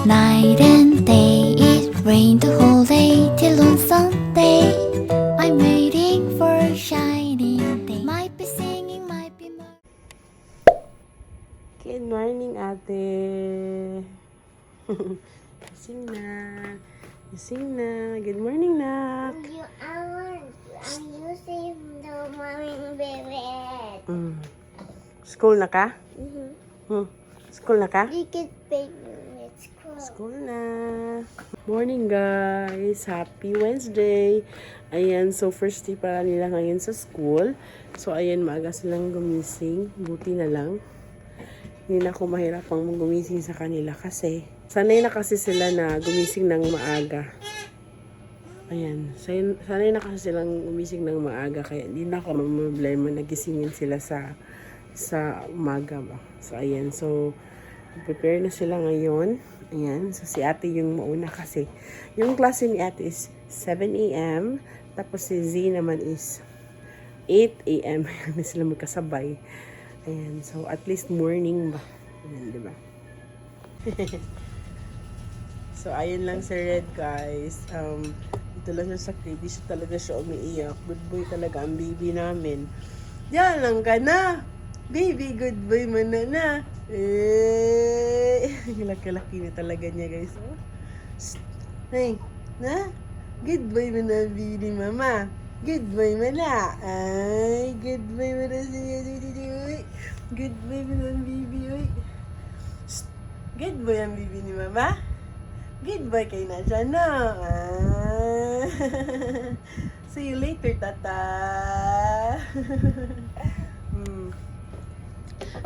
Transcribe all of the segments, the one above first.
night and day. It rained the whole day till on Sunday. I'm waiting for a shining day. Might be singing, might be Good morning, ate. Gising na. Gising na. Good morning, nak. I'm using the morning bed. School na ka? Mm-hmm. School na ka? You get baby. It's cool. School na. Morning, guys. Happy Wednesday. Ayan, so first day para nila ngayon sa school. So, ayan, maaga silang gumising. Buti na lang. Hindi na ako mahirapang gumising sa kanila kasi sanay na kasi sila na gumising ng maaga. Ayan, sanay na kasi silang gumising ng maaga kaya hindi na ako problema na gisingin sila sa umaga ba. So, ayan, so prepare na sila ngayon. Ayan, so si ate yung mauna kasi. Yung klase ni ate is 7 a.m. Tapos si Z naman is 8 a.m. Hindi sila magkasabay. Ayan, so at least morning ba? Ayan, diba? So, ayun lang si Red, guys. Ito lang siya sa crib. Siya talaga siya umiiyak. Good boy talaga ang baby namin. Diyan lang ka na. Baby, good boy mo na. Laki-laki na talaga niya, guys. Oh. Hey, na? Good boy mo na, baby mama. Good boy mo na. Ay, good boy mo na siya. Good boy mo na, baby. Uy. Good boy ang baby ni mama. Good boy kayo na siya, no? Ah. See you later, tata.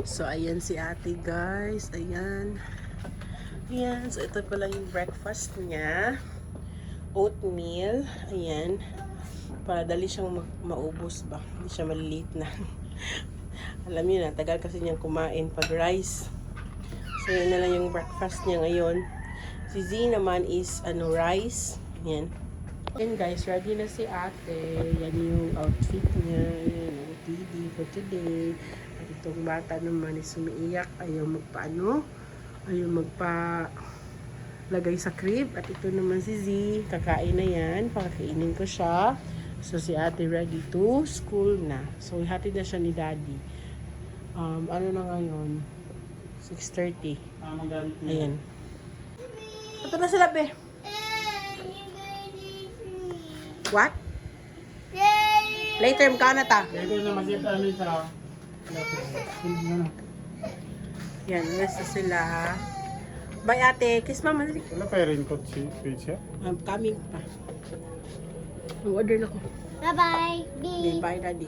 So, ayan si ate, guys. Ayan. Ayan. So, ito pala yung breakfast niya. Oatmeal. Ayan. Para dali siyang maubos ba. Hindi siya maliliit na. Alam niyo na, tagal kasi niyang kumain pag rice. So, yun na lang yung breakfast niya ngayon. Si Z naman is, rice. Yan. And guys, ready na si ate. Yan yung outfit niya. Yan, ang TV for today. At itong bata naman is umiiyak. Ayaw ayaw magpa-lagay sa crib. At ito naman si Z. Kakain na yan. Pakakainin ko siya. So, si ate ready to school na. So, hatid na siya ni daddy. Ano na ngayon? 6:30. Ayan. Ito na sila, be. What? Later, mukha na ta. Yan, nasa sila. Bye, ate. Kiss mama. Wala pa rin ko si Pecha. Coming pa. Order na ko. Bye-bye. Okay, bye, daddy.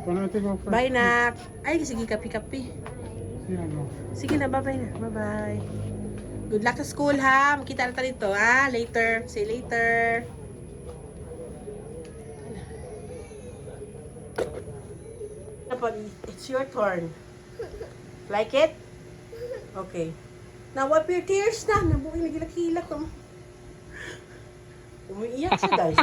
Kung natin mo pa. Bye, nak. Ay, sige, kapi-kapi. Sino? Sige na, bye-bye na. Bye-bye. Good luck sa school, ha? Makita na tayo dito, ha? Later. See you later. It's your turn. Like it? Okay. Now, wipe your tears na. Nabuhay, nagilak-hilak. Umiiyak siya, guys.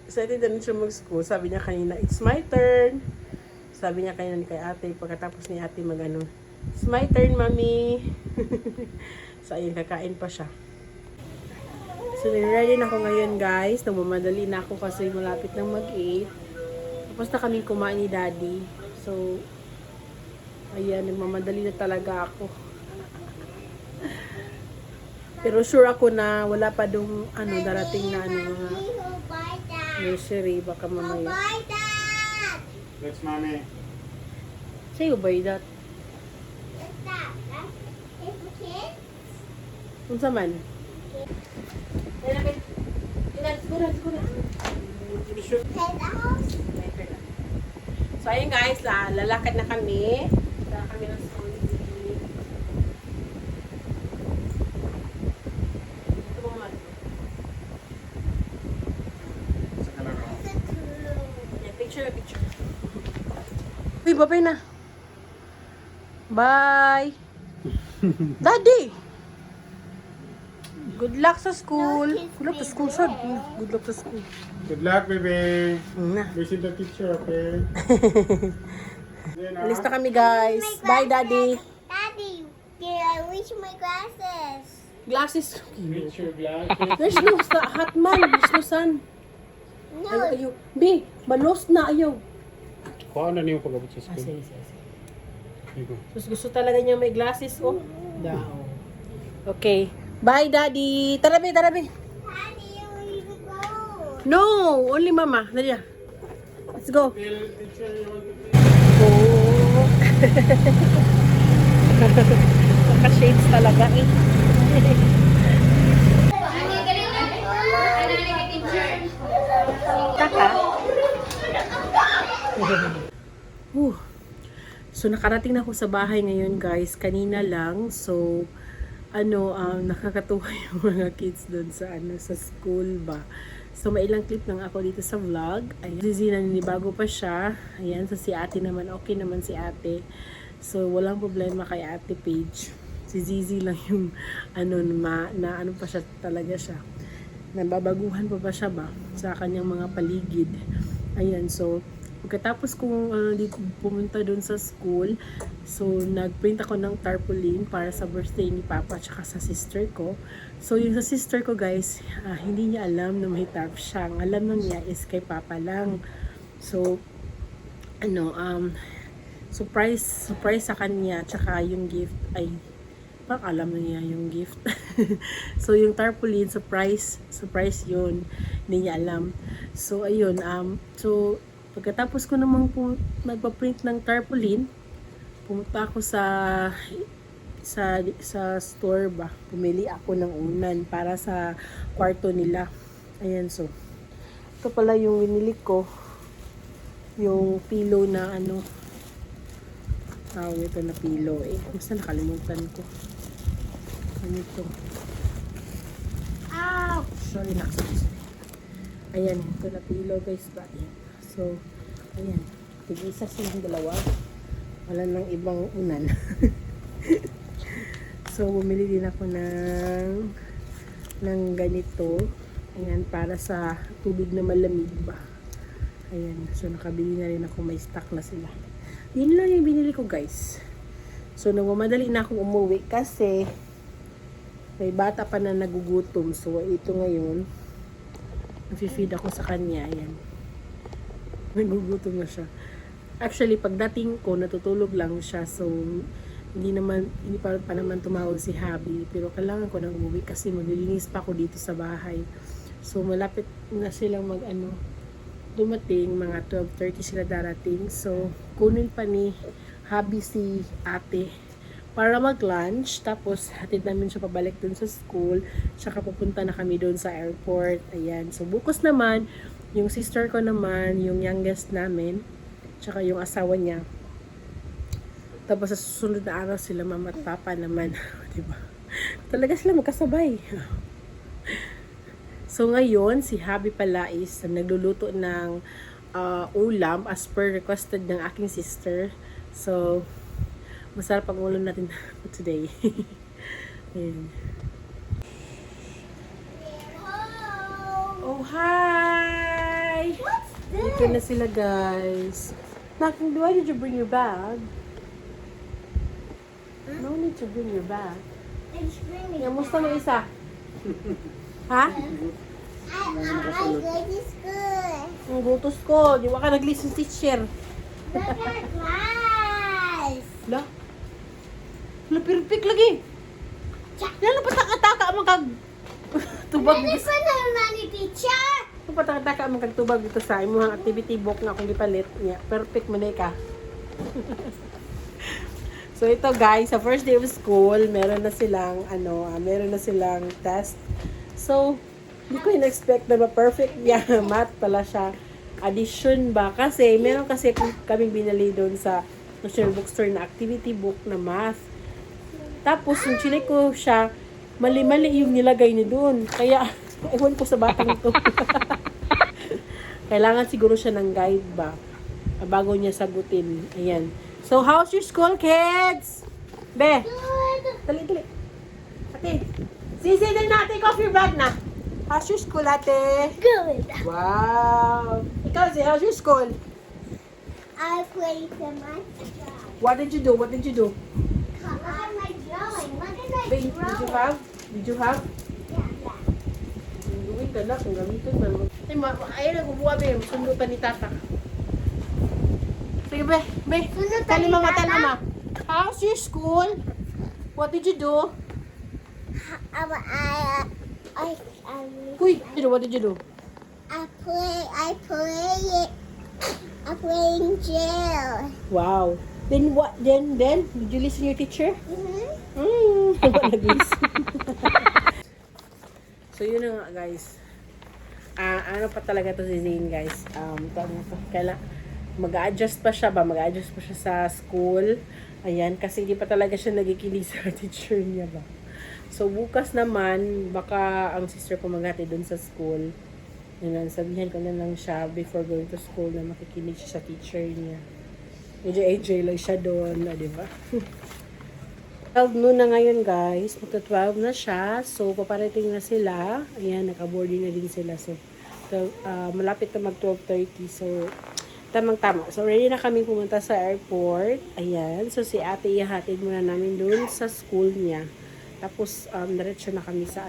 Excited na siya mag-school. Sabi niya kanina, it's my turn. Sabi niya kanina kay ate, pagkatapos ni ate mag-ano, it's my turn, mami. So, ayun, kakain pa siya. So, ready na ako ngayon, guys. Nagmamadali na ako kasi malapit nang mag-8. Tapos na kaming kumain ni daddy. So, ayan, nagmamadali na talaga ako. Pero sure ako na wala pa dong darating na mga nursery. Baka mamaya. That's mommy. Say you buy that. What's that? That's for kids? Unsa man? So ayun guys, lalakad na kami. Lalakad kami ng school. Picture. Uy, babay na. Bye. Daddy. Good luck sa school. Good luck sa school, sad. Good luck sa school. Good luck, baby. Na. Visit the teacher, okay? Alis na kami, guys. Bye, Daddy. Daddy, Can I reach my glasses? Glasses. Reach your glasses. There's no hot man. There's no sun. No. Ayaw. B, malos na ayaw. Kuha na niyo pag-abot sa school. Sige. Sige. Gusto talaga niya may glasses, oh. Daw. Okay. Bye, Daddy. Tara, be. Daddy, where you go? No, only Mama. Nadia. Let's go. Tell teacher you want to Oh. Naka-shades talaga eh. Taka. So nakarating na ako sa bahay ngayon, guys. Kanina lang. So nakakatuwa yung mga kids doon sa sa school ba. So may ilang clip lang ako dito sa vlog. Ayan, Zizi naninibago pa siya. Ayan, so si ate naman, okay naman si ate. So walang problema kay ate Paige. Si Zizi lang yung ano pa siya talaga siya. Nababaguhan pa siya ba sa kanyang mga paligid. Ayan, so pagkatapos kong pumunta doon sa school, so nagprint ako ng tarpaulin para sa birthday ni Papa at sa sister ko. So yung sa sister ko, guys, hindi niya alam na may tarp siya. Ang alam lang niya is kay Papa lang. So surprise sa kanya, tsaka yung gift ay parang alam na niya yung gift. So yung tarpaulin, surprise yun, hindi niya alam. So ayun, so pagkatapos ko namang nagpa-print ng tarpaulin, pumunta ako sa store ba. Pumili ako ng unan para sa kwarto nila. Ayan, so ito pala yung winili ko. Yung pillow na tawag ito na pillow eh. Basta nakalimutan ko. Ano ito? Ow! Sorry, nakasakit. Ayan, ito na pillow, guys ba? Ayan. So, ayan. Tig-isa silang dalawa. Wala nang ibang unan. So, bumili din ako ng ganito. Ayan, para sa tubig na malamig ba. Ayan. So, nakabili na rin ako. May stock na sila. Yun lang yung binili ko, guys. So, nagmamadali na akong umuwi kasi may bata pa na nagugutom. So, ito ngayon, nafe-feed ako sa kanya. Ayan. Nagugutom na siya. Actually, pagdating ko, natutulog lang siya. So, hindi pa naman tumawag si Habi. Pero kailangan ko nang umuwi kasi maglilinis pa ako dito sa bahay. So, malapit na silang dumating. Mga 12:30 sila darating. So, kunin pa ni Habi si ate para mag-lunch. Tapos, hatid namin siya pabalik dun sa school. Tsaka pupunta na kami dun sa airport. Ayan. So, bukas naman, yung sister ko naman, yung youngest namin, tsaka yung asawa niya. Tapos sa susunod na araw sila mama at papa naman. Diba? Talaga sila magkasabay. So ngayon, si Habi pala is nagluluto ng ulam as per requested ng aking sister. So, masarap ang ulam natin today. Ayan. Oh, hi! What's Dito na sila, guys. Naking, why did you bring your bag? No need to bring your bag. It's really Kamusta mo isa? Ha? I go to school. Ang gutos ko. Di ba ka nag-listen teacher? Look at class. La? La, perfect lagi. Yan lang pataka-taka ang kag tubag Ano dito. pa naman ni teacher? Ang pataka-taka ang kag tubag dito sa imong activity book nga kung gipalit niya. Perfect man ka. So ito guys, sa first day of school, meron na silang test. So, hindi ko in-expect na ma-perfect niya. Math pala siya. Addition ba? Kasi, meron kasi kaming binali doon sa National Bookstore na activity book na math. Tapos, yung chinek ko siya, mali-mali yung nilagay niya doon. Kaya, ewan ko sa batang ito. Kailangan siguro siya ng guide ba? Bago niya sagutin. Ayan. So, how's your school, kids? Be, Good. dali. Ate, sisi din na. Take off your bag na. How's your school, ate? Good. Wow. Ikaw, how's your school? I played the math job. What did you do? On my job. Did you have? Did you have? Gawin ka na kung gamitin man. Ay, nagbubuha ba yung sundo pa ni tata. Sige, be. Tali mama, tali mama. How's your school? What did you do? Uy, what did you do? I play in jail. Wow. Then what? Then did you listen to your teacher? Nag-listen. So yun na nga guys. Ano pa talaga to si Zane guys. Mag-a-adjust pa siya sa school. Ayan, kasi hindi pa talaga siya nagkikilig sa teacher niya ba. So bukas naman, baka ang sister ko maghati dun sa school. Yun, sabihan ko na lang siya before going to school na makikinig siya sa teacher niya. Medyo enjoy lang siya doon, di ba? 12 noon na ngayon guys. Magta 12 na siya. So, paparating na sila. Ayan, naka-boarding na din sila. So, malapit na mag 12:30. So, tamang-tama. So, ready na kami pumunta sa airport. Ayan. So, si ate ihatid muna namin doon sa school niya. Tapos, diretso na kami sa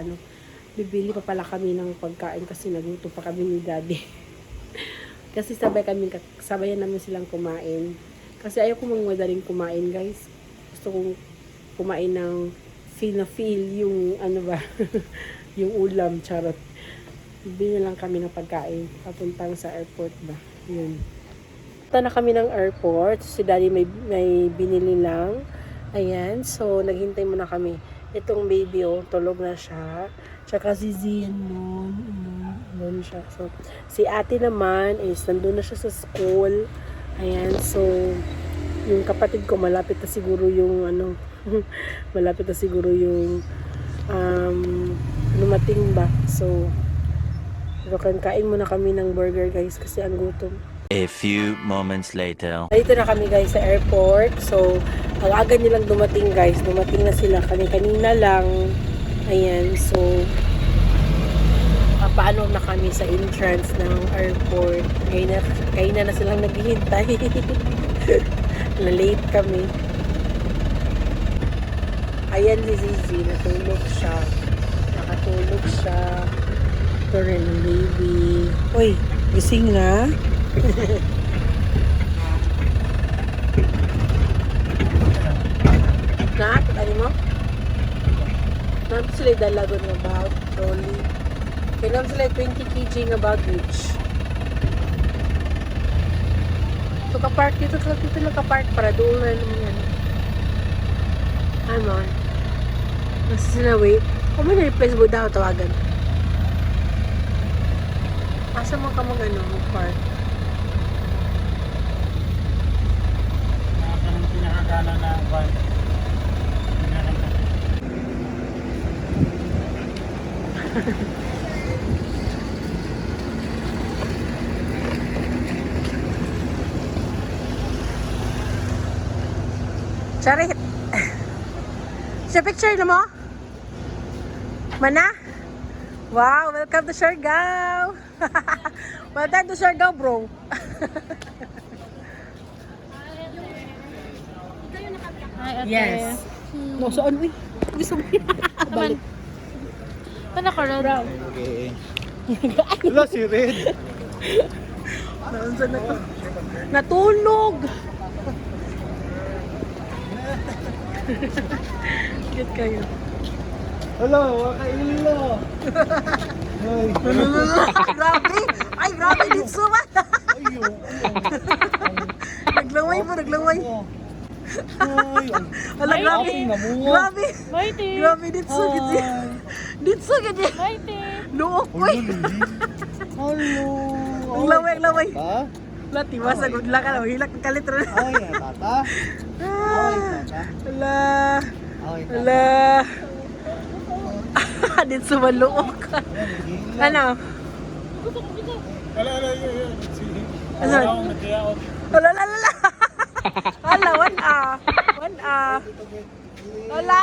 bibili pa pala kami ng pagkain kasi nagluto pa kami ni daddy. Kasi sabayan namin silang kumain. Kasi ayaw ko madaling kumain guys. Gusto kong kumain ng feel yung yung ulam, charot. Bibili lang kami ng pagkain papuntang sa airport ba. Yun. Punta na kami ng airport. Si daddy may binili lang. Ayan. So, naghintay muna kami. Itong baby, tulog na siya. Tsaka si Zian noon siya. So, si ate naman is nandun na siya sa school. Ayan. So, yung kapatid ko malapit na siguro yung lumating ba. So, kain muna kami ng burger guys kasi ang gutom. A few moments later. Dito na kami guys sa airport. So, ang aga nilang dumating guys. Dumating na sila kanina lang. Ayan. So, paano na kami sa entrance ng airport. Kaya na silang naghihintay. Na-late kami. Ayan si Zizi. Natulog siya. Nakatulog siya. Ito rin ang baby. Uy, gising na. Ano mo? Nato sila dalagon nga about trolley. Kaya naman sila 20 kg nga baggage. So kapark dito lang kapark para doon na naman yan. Ano? Nasa sila wait. Kung may na-replace mo daw tawagan. Asa mo ka mag-park? Pinakakana na van. Charit! Siya picture na mo? Mana? Wow! Welcome to Siargao! Welcome to Siargao, bro! Yes! No, saan? Uy! Gusto mo yan? Balik. Paano ka rin? Brown. Okay. Wala si Red. Nasaan na to? Natulog! Cute kayo. Hello, wakailo. Ay, Grabe! Ay, grabe! Ditso ba? ayo. Naglaway mo, naglaway. Ay, Ala, grabe. Grabe. Mighty! Grabe, ditso gidi. Ditso gidi. Mighty! Luok, uy. Hello. Ang laway, ang laway. Ha? Wala, tiwa sa gudla ka na. Hilak ng kalitro. Ay, tata. Ay, tata. Ala. Ay, Ala. Ditso maluok. Ano? Ala, yun. Ano? Ala, ala, ala. Ala, 1A. 1A. Ala.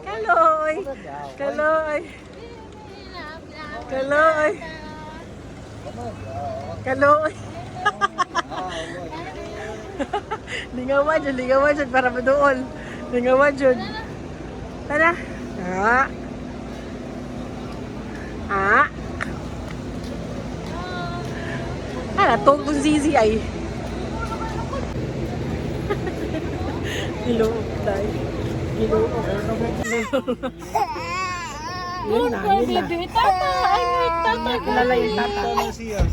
Kaloy. Kaloy. Kaloy. Kaloy. Lingawan dyan para madool. Lingawan dyan. Tara. Ah. Ah. Ala, tong Zizi ay. Hello, Day. Hello. Yun na, yun na. Tata, I'm your tata, Kilala yung tata. Ano siya?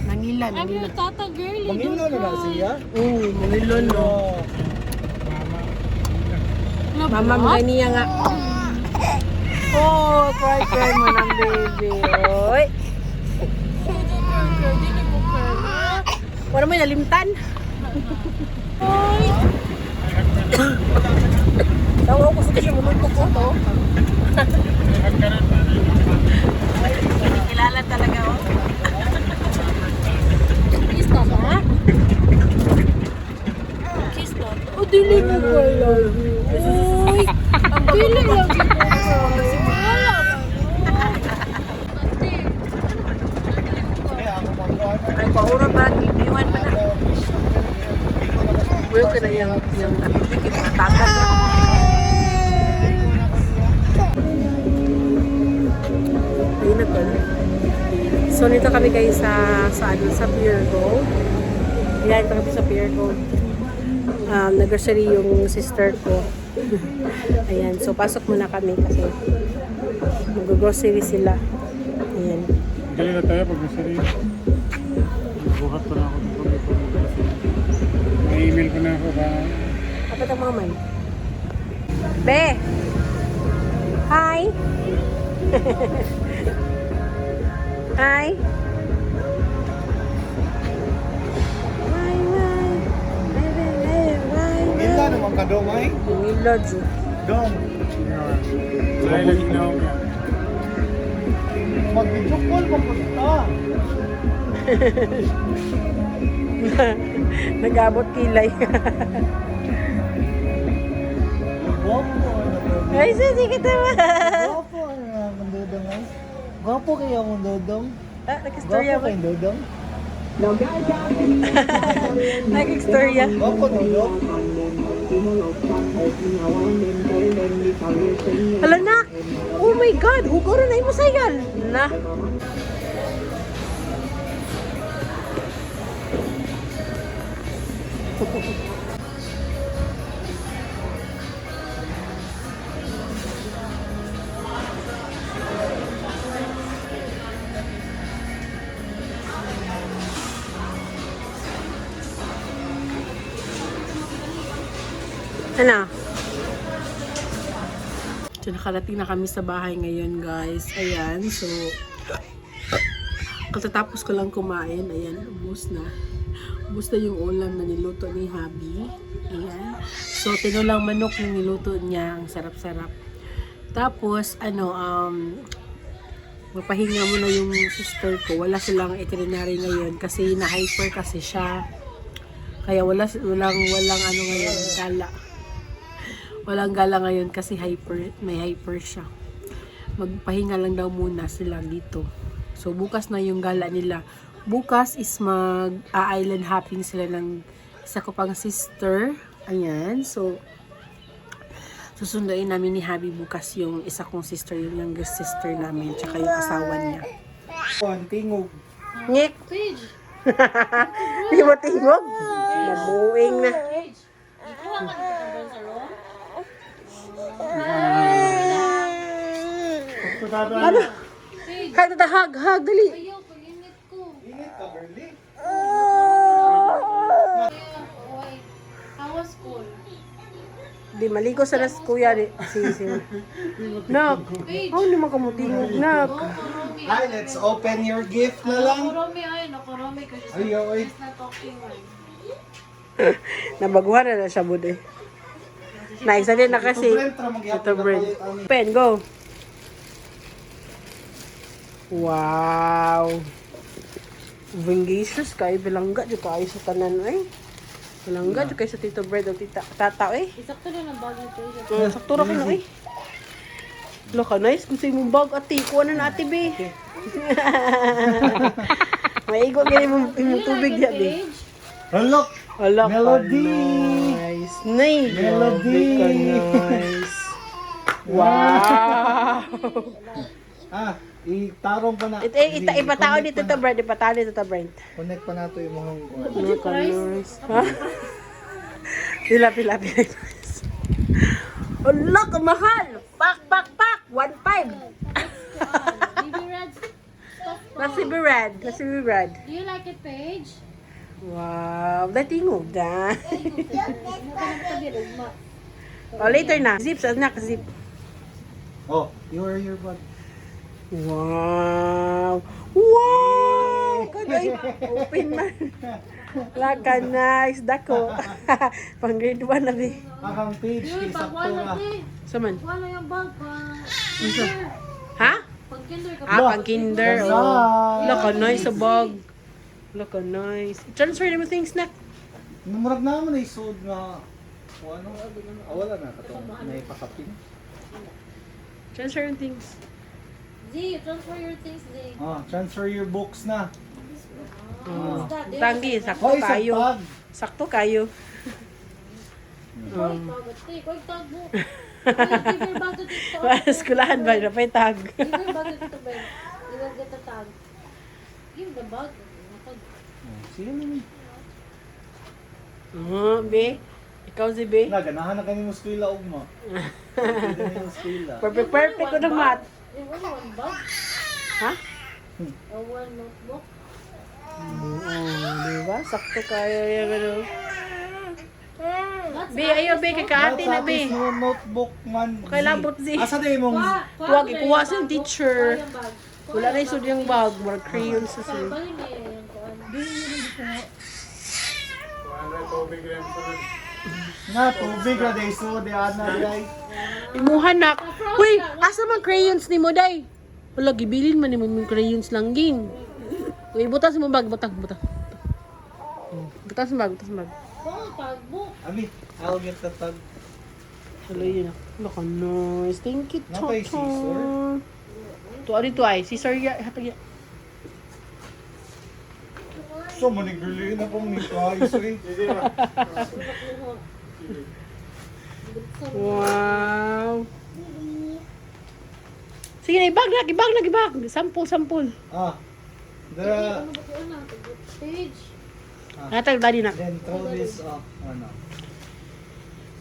Nangila, I'm nangila. your tata, girly. Mangilo na ba siya? Nangilon, no. Mama, mga niya nga. Oh, cry mo ng baby. Oy. Wala mo yung nalimtan. Tawa ko sa siya muluntok ko to. Kilala talaga oh. Kiss tata. Kiss tata. Oh, dili mo ko love you. Uy, ang dili love you ko. Kasi wala ka. Ay, paura ba? Iwan pa na. Well, ka na yung nakikita na tagal na. Ayun na to. So, nito kami kayo sa Pier Gold. Ayan, ito kami sa Pier Gold. Nag-grocery yung sister ko. Ayan, so pasok muna kami kasi mag-grocery sila. Ayan. Dali na tayo pag nasa rin. Buhat ko na ako ng pag-grocery. May email ko na ako ba? Apat ang mga man. Be! Hi! Hi! Hi, hi! Mila naman ka dong ay? Mila, Ju. Dong. Silent now. Mag-video call mo po ito. Nag-abot kilay. Gwapo. Ay, sisi kita ba? Gwapo ang mundodong ay. Gwapo kayo ang mundodong. Ah, nag-istorya Gwapo ba? kayong dodong. Nag-istorya. Gwapo dodong. Hala na! Oh my God! Hugo na mo sayal! Na! Ano? So, nakarating na kami sa bahay ngayon, guys. Ayan, so, katatapos ko lang kumain. Ayan, ubos na. Ubos na yung ulam na niluto ni Habi. Ayan. So, tinulang manok na niluto niya. Ang sarap-sarap. Tapos, mapahinga muna yung sister ko. Wala silang veterinary ngayon kasi na-hyper kasi siya. Kaya walang ano ngayon, gala. Walang gala ngayon kasi may hyper siya. Magpahinga lang daw muna sila dito. So, bukas na yung gala nila. Bukas is mag-island hopping sila ng isa ko pang sister. Ayan. So, susunduin namin ni Habi bukas yung isa kong sister, yung youngest sister namin, tsaka yung asawa niya. Tingog. Ngik! Page. Di mo tingog? Mabuing na. Page. Ikaw ang ano sa room? Ano? Kaya hug, dali. Ayaw, pag-init ko. Init ka, girly. Oy, how was school? Di maligo sa nas kuya ni si. Nak. Oh, hindi man kamutingog, nak. Hi, let's open your gift na lang. Nakurami ay, nakurami kasi sa Ayaw, ay. na talking man. Nabaguhan na siya bude. Naisa din na kasi. Ito bread. Pen, go. Wow. Vingacious kay bilangga jud kay sa tanan ay. Bilangga jud kay sa Tito Bread o tata eh. Isakto na ng bagay ko. Sakto ra ko na eh. Look, nice. Gusto yung bag ati. Kuha na na ate, be. Maigo ganyan yung tubig niya, be. Look! Ala ka, Melody! nice. Nice. Melody! Grabe ka, nice. Wow! Itarong pa na. Ipatao dito to, Brent. Ipatao dito to, Brent. Connect pa na to yung mga Ano ka, Lord? Ha? Pila. Ala, kamahal! Pak! 1.5! Baby Red. Nasibi red. Do you like it, Paige? Wow! Datingog na. Ugma. Oh, later na. Zip, saan na? Zip. Oh, your bag. Wow! Wow! Kagay, open man. Laka, nice. Dako. Pang grade 1 na, be. Akang page, Yun, kay pag sakto wala na. eh. Saman? Wala yung bag pa. Kinder. Ha? Pag kinder ka Pang kinder. Nice. Oh. Laka, nice sa bag. Laka, nice. Transfer na mo things na. Namurag naman ay sold nga. O ano? Wala na. Katong naipakapin. Transfer yung things. Z, transfer your things, Z. Transfer your books na. Oh. What's that? Tanggi, sakto Hoy, sa kayo. bag. Sakto kayo. Koy, tagat, eh. Koy, tag mo. Give your bag to TikTok. Eskulahan ba? Napay tag. Give your bag to TikTok, Ben. You will get the tag. Give the bag. Sige naman. Be. Ikaw si Be. Ganahan na kayo mo skwila ugma. Perfect ko ng mat. Only one bag? Ha? Or one notebook? Diba? Sakto kayo yung ano. Be, ayaw Be. Kakaati na Be. Notebook man. Okay, labot Z. Asa na yung Huwag ikuha sa teacher. Yung bag. Wala na yung yung bag. More crayons sa Sorry, sir. bali niya yung kuan. nga tubig ra day so di ana day. Imuhan na. Uy, asa man crayons ni mo, day? Wala, gibilin man ni mo yung crayons lang, ging. Uy, butas mo bag. Butas mo bag. Butas mo bag. Oh, tag mo. Ami, I'll get the tag. Hello, yun. Laka, nice. Thank you, Napay Toto. scissor? Tuwa dito ay. Scissor ya. Hatag ya. So maniguli na pong ni guys eh. Wow. Sige na, ibag. Sampul. The Ano ba ko na? Page. Hatag dali na. then throw this up. Ano?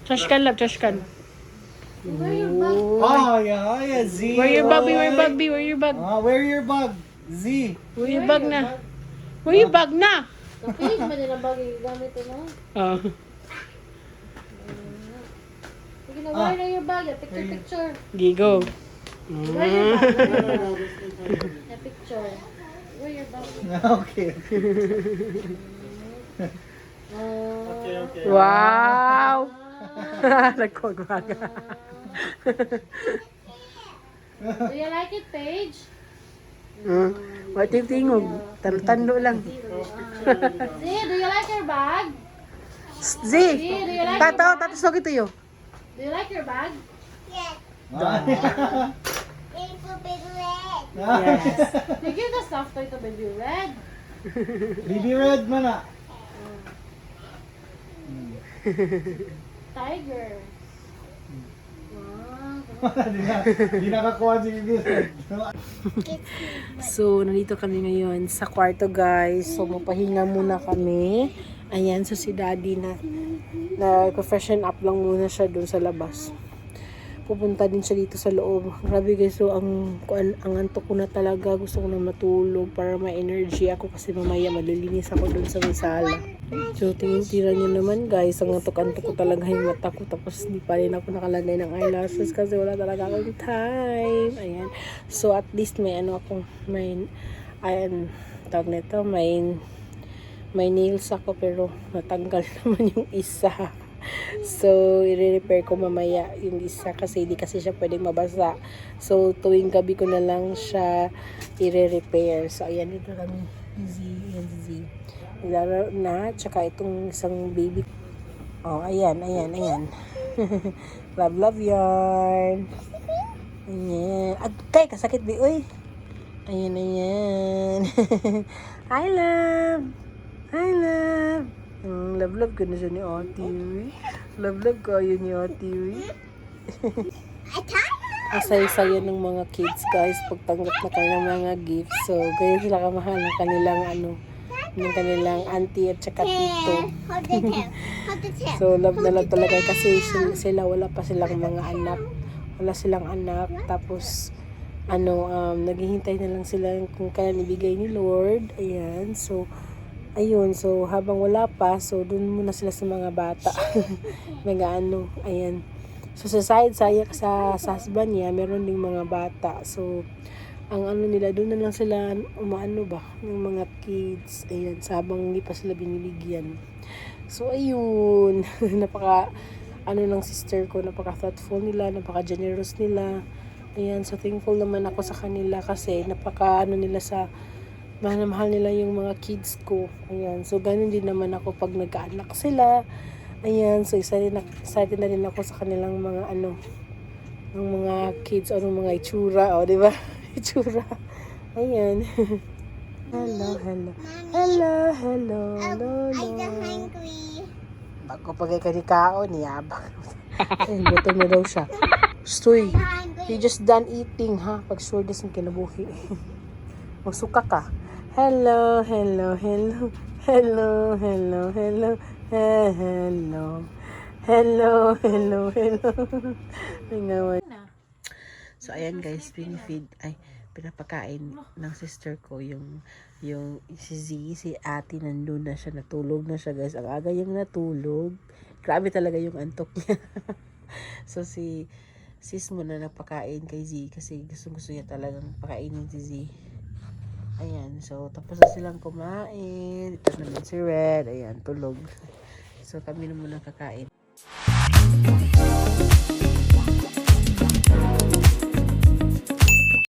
Trash can. Where your bag? Oh, yeah, Z. Where your bag, be? Where your bag? Wear your bag. Z. Where your bag na? Where your bag na? Ka-page man din ang bag yung gamit mo. Oh. Sige na, where na your bag? Picture. Gigo. Where your bag? Na picture. Where your bag? Okay. Wow! Nagkogwaga. Do you like it, Paige? Matingtingog. Tando lang. Z, do you like your bag? Z! Z, do you like your bag? Tato, sogit to yo. Do you like your bag? Yes. Beautiful big red. Yes. You give the stuffed toy to Baby Red. Baby red man ah. Tiger. Di nakakuha si Baby red. So, nandito kami ngayon sa kwarto, guys. So, mapahinga muna kami. Ayan, so si Daddy nag-freshen up lang muna siya dun sa labas. Pupunta din siya dito sa loob. Grabe guys, so ang antok ko na talaga. Gusto ko na matulog para may energy ako kasi mamaya malilinis ako dun sa may sala. So, tingin-tira nyo naman guys, ang antok-antok ko talaga yung mata ko. Tapos hindi pa rin ako nakalagay ng eyelashes kasi wala talaga akong time. Ayan. So, at least may tawag nito, may nails ako pero natanggal naman yung isa. So, i-repair ko mamaya yung isa kasi hindi kasi siya pwedeng mabasa. So, tuwing gabi ko na lang siya i-repair. So, ayan, ito kami. Z. Laro na, tsaka itong isang baby. Oh, ayan. Love yarn. Ayan. Agkay, kasakit di, uy. Ayan. Hi, love. Love ko na siya ni Ate. Love ko yun ni Ate. A tiger. Ang saya-saya ng mga kids, guys, pagtanggap na kanilang mga gifts. So, ganyan sila kamahal ng kanilang, ng kanilang auntie at saka tito. Hold the tail. Hold the tail. So, love na love talaga kasi sila, wala pa silang mga anak. Wala silang anak. Tapos, naghihintay na lang sila kung kailan ibigay ni Lord. Ayan. So, ayun. So, habang wala pa, so, dun muna sila sa mga bata. Ayan. So, sa side, sa husband niya, meron ding mga bata. So, ang nila, doon na lang sila, ng mga kids. Ayan, sa habang hindi pa sila binibigyan. So, ayun. Napaka, ng sister ko, napaka thoughtful nila, napaka generous nila. Ayan, so thankful naman ako sa kanila kasi napaka, nila sa, mahal na mahal nila yung mga kids ko. Ayan, so ganun din naman ako pag nagkaanak sila. Ayan, so excited na rin ako sa kanilang mga ng mga kids o ng mga itsura, di ba? Itsura. Ayan. Hello. I'm hungry. Bago pag kanikaon, niyabang. Ayun, gutom na daw siya. Stoy, you just done eating, ha? Pag sure das ng kinabuhi. Magsuka ka. Hello. So, ayan guys, pinapakain ng sister ko yung si Z, si ate, nandun na siya, natulog na siya guys. Ang aga yung natulog. Grabe talaga yung antok niya. So, si sis mo na nagpakain kay Z kasi gusto niya talagang pakainin si Z. Ayan, so tapos na silang kumain. Ito naman si Red. Ayan, tulog. So kami na muna kakain.